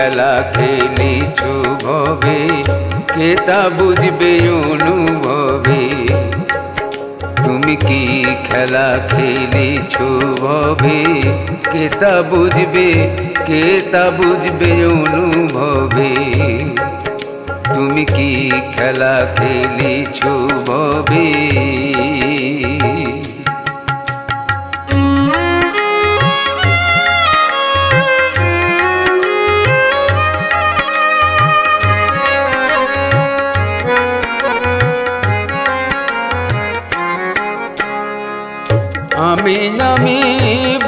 খেলা খেলিছু ভবে কে তা বুঝবে অনুভবে। তুমি কি খেলা খেলিছু ভবে কে তা বুঝবে অনুভবে। তুমি কি খেলা খেলিছু ভবে। আমি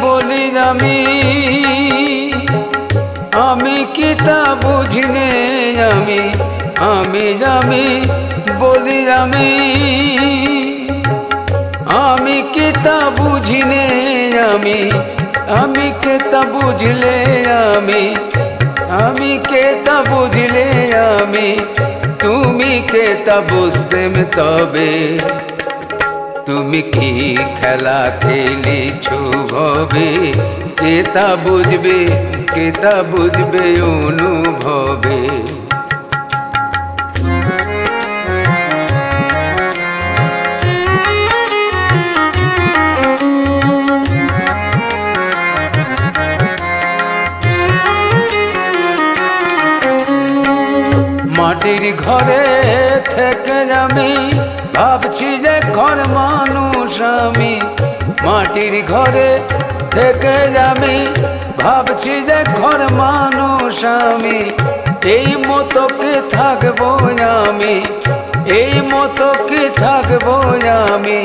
বলি আমি কি তা বুঝিনে আমি বলি আমি কি তা বুঝিনে আমি কে তা বুঝলে আমি কে তা বুঝলে তুমি কে তা বুঝতেম তবে। তুমি কি খেলা খেলিছু ভবে কে তা বুঝবে অনুভবে। মাটির ঘরে থেকে আমি ভাবছি যে ঘর মানুষ আমি। মাটির ঘরে থেকে আমি ভাবছি যে ঘর মানুষ আমি। এই মতো কি থাকবো আমি, এই মতো কি থাকবো আমি,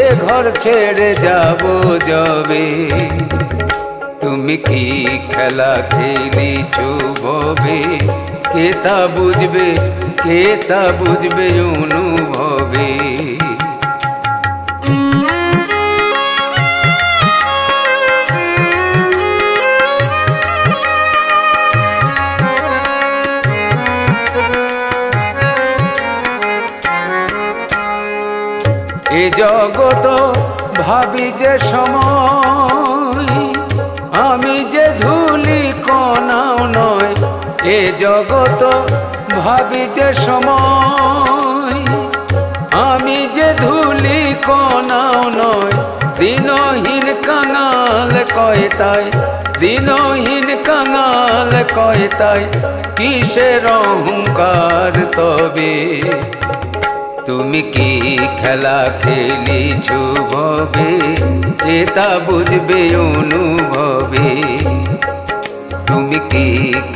এ ঘর ছেড়ে যাব যবে। তুমি কি খেলা খেলিছু ভবে কে তা বুঝবে অনুভবে। এ জগত ভাবি যে সময় আমি যে ধুলি কণাও নয়। এ জগত ভাবি যে সময় আমি যে ধুলি কণাও নয়। দিনহীন কাঙাল কয় তাই, দিনহীন কাঙাল কয় তাই, কিসের অহংকার তবে। তুমি কি খেলা খেলিছু ভবে কে তা বুঝবে অনুভবে। তুমি কি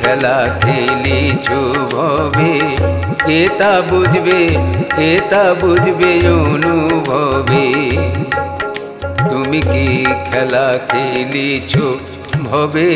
খেলা খেলিছু ভবে কে তা বুঝবে অনুভবে। তুমি কি খেলা খেলিছু ভবে।